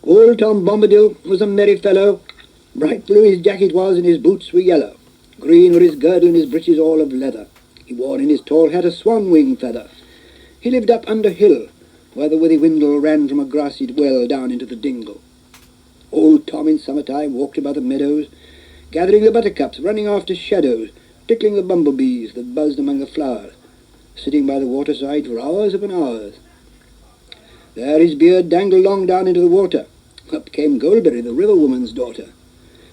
Old Tom Bombadil was a merry fellow. Bright blue his jacket was, and his boots were yellow. Green were his girdle, and his breeches all of leather. He wore in his tall hat a swan wing feather. He lived up under hill, where the withy windle ran from a grassy well down into the dingle. Old Tom in summertime walked about the meadows, gathering the buttercups, running after shadows, tickling the bumblebees that buzzed among the flowers, sitting by the waterside for hours upon hours. There his beard dangled long down into the water. Up came Goldberry, the river woman's daughter,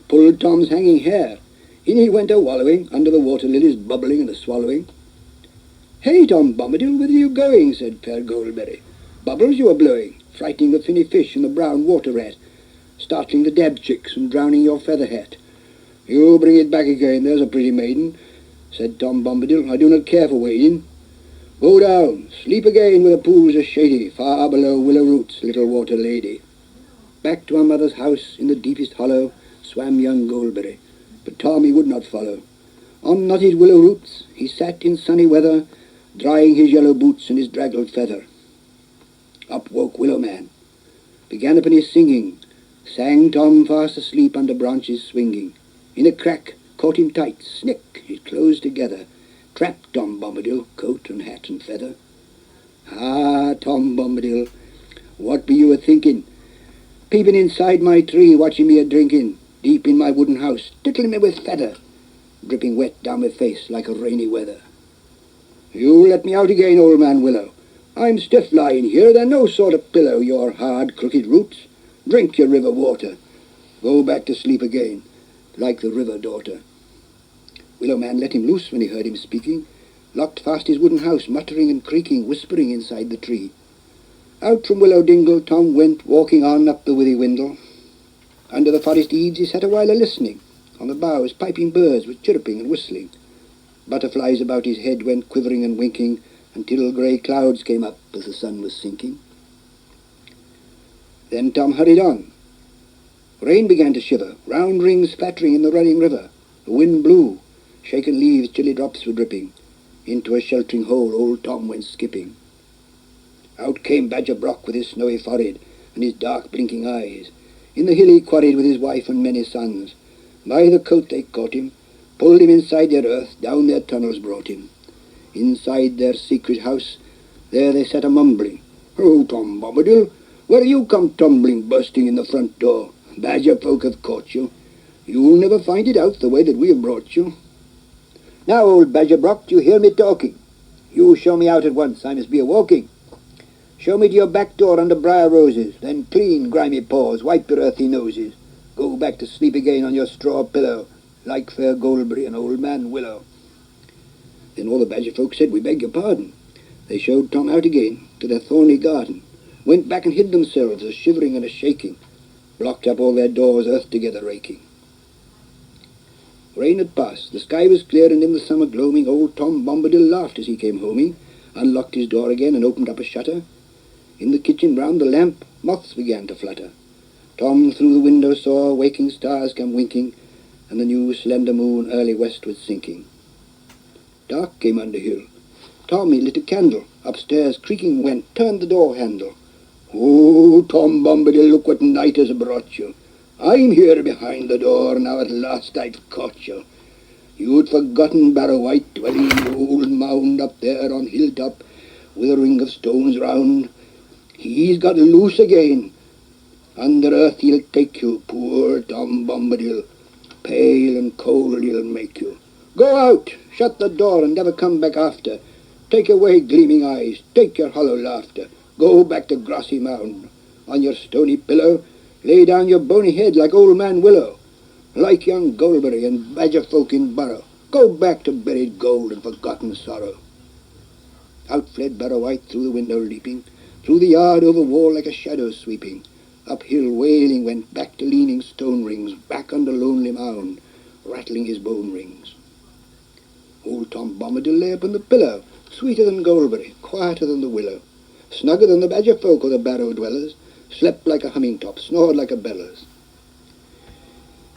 pulled Tom's hanging hair. In he went a-wallowing, under the water lilies bubbling and a-swallowing. "Hey, Tom Bombadil, whither you going?" said fair Goldberry. "Bubbles you are blowing, frightening the finny fish and the brown water rat, startling the dab chicks and drowning your feather hat." "You bring it back again, there's a pretty maiden," said Tom Bombadil. "I do not care for wading. Go down, sleep again where the pools are shady, far below willow roots, little water lady." Back to our mother's house in the deepest hollow swam young Goldberry, but Tom he would not follow. On knotted willow roots he sat in sunny weather, drying his yellow boots and his draggled feather. Up woke Willow Man, began upon his singing, sang Tom fast asleep under branches swinging. In a crack caught him tight, snick, his clothes together, trapped Tom Bombadil, coat and hat and feather. "Ah, Tom Bombadil, what be you a-thinking? Peeping inside my tree, watching me a-drinking, deep in my wooden house, tickling me with feather, dripping wet down my face like a rainy weather. You let me out again, old man Willow. I'm stiff lying here, they're no sort of pillow, your hard, crooked roots. Drink your river water. Go back to sleep again, like the river daughter." Willow Man let him loose when he heard him speaking, locked fast his wooden house, muttering and creaking, whispering inside the tree. Out from Willow Dingle Tom went, walking on up the withy windle. Under the forest eaves he sat a while a-listening. On the boughs piping birds were chirruping and whistling. Butterflies about his head went quivering and winking, until grey clouds came up as the sun was sinking. Then Tom hurried on. Rain began to shiver, round rings flattering in the running river. The wind blew, shaken leaves, chilly drops were dripping. Into a sheltering hole old Tom went skipping. Out came Badger Brock with his snowy forehead and his dark blinking eyes. In the hill he quarried with his wife and many sons. By the coat they caught him, pulled him inside their earth, down their tunnels brought him. Inside their secret house, there they sat a-mumbling. "Oh, Tom Bombadil, where you come tumbling, bursting in the front door? Badger folk have caught you. You'll never find it out the way that we have brought you." "Now, old Badger Brock, do you hear me talking? You show me out at once, I must be a-walking. Show me to your back door under briar roses, then clean grimy paws, wipe your earthy noses. Go back to sleep again on your straw pillow, like fair Goldberry and old man Willow." Then all the badger folk said, "We beg your pardon." They showed Tom out again to their thorny garden, went back and hid themselves, a-shivering and a-shaking, blocked up all their doors, earth together raking. Rain had passed, the sky was clear, and in the summer gloaming old Tom Bombadil laughed as he came homing, unlocked his door again and opened up a shutter. In the kitchen round the lamp moths began to flutter. Tom through the window saw waking stars come winking, and the new slender moon early westward sinking. Dark came under hill. Tom he lit a candle, upstairs creaking went, turned the door handle. "Oh, Tom Bombadil, look what night has brought you. I'm here behind the door, now at last I've caught you. You'd forgotten Barrow White, dwelling in the old mound up there on hilltop, with a ring of stones round. He's got loose again. Under earth he'll take you, poor Tom Bombadil. Pale and cold he'll make you. Go out, shut the door, and never come back after. Take away gleaming eyes, take your hollow laughter. Go back to grassy mound. On your stony pillow, lay down your bony head like old man Willow, like young Goldberry and badger folk in Burrow. Go back to buried gold and forgotten sorrow." Out fled Barrow White through the window leaping, through the yard over wall like a shadow sweeping. Uphill wailing went back to leaning stone rings, back under lonely mound, rattling his bone rings. Old Tom Bombadil lay upon the pillow, sweeter than Goldberry, quieter than the willow, snugger than the badger folk or the barrow dwellers, slept like a humming top, snored like a bellows.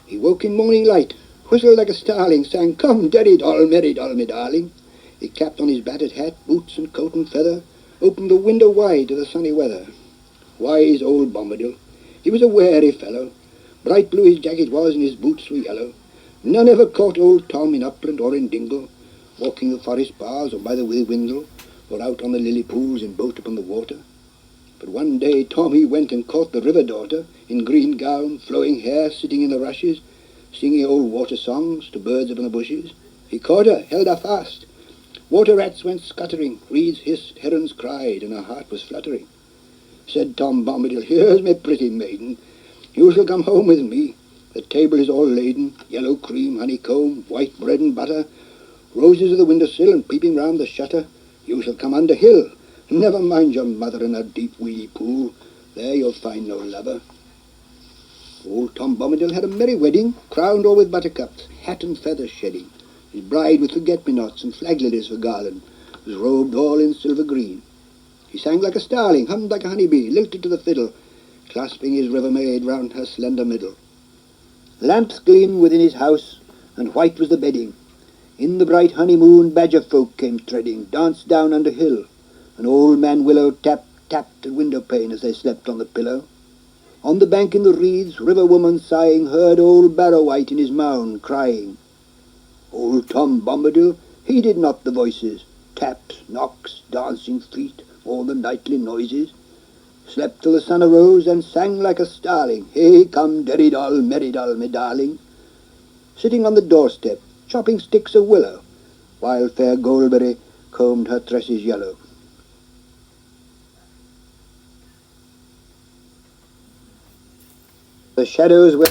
He woke in morning light, whistled like a starling, sang, "Come, Derry doll, merry doll, me darling." He clapped on his battered hat, boots and coat and feather, opened the window wide to the sunny weather. Wise old Bombadil, He was a wary fellow. Bright blue his jacket was, and his boots were yellow. None ever caught old Tom in upland or in dingle, walking the forest bars or by the windle, or out on the lily pools in boat upon the water. But one day Tom he went and caught the river daughter, in green gown, flowing hair, sitting in the rushes, singing old water songs to birds upon the bushes. He caught her, held her fast. Water rats went scuttering, reeds hissed, herons cried, and her heart was fluttering. Said Tom Bombadil, here's my pretty maiden, you shall come home with me. The table is all laden, yellow cream, honeycomb, white bread and butter, roses at the window sill and peeping round the shutter. You shall come under hill. Never mind your mother in her deep weedy pool. There you'll find no lover. Old Tom Bombadil had a merry wedding, crowned all with buttercups, hat and feathers shedding. His bride with forget-me-nots and flag lilies for garland was robed all in silver green. He sang like a starling, hummed like a honeybee, lilted to the fiddle, clasping his river maid round her slender middle. Lamps gleamed within his house, and white was the bedding. In the bright honeymoon badger folk came treading, danced down under hill, and old man Willow tapped at window pane as they slept on the pillow. On the bank in the reeds, river woman sighing heard old Barrow White in his mound crying. Old Tom Bombadil heeded not the voices, taps, knocks, dancing feet, all the nightly noises. Slept till the sun arose and sang like a starling, hey, come, derry doll, merry doll, me darling. Sitting on the doorstep, chopping sticks of willow, while fair Goldberry combed her tresses yellow. The shadows were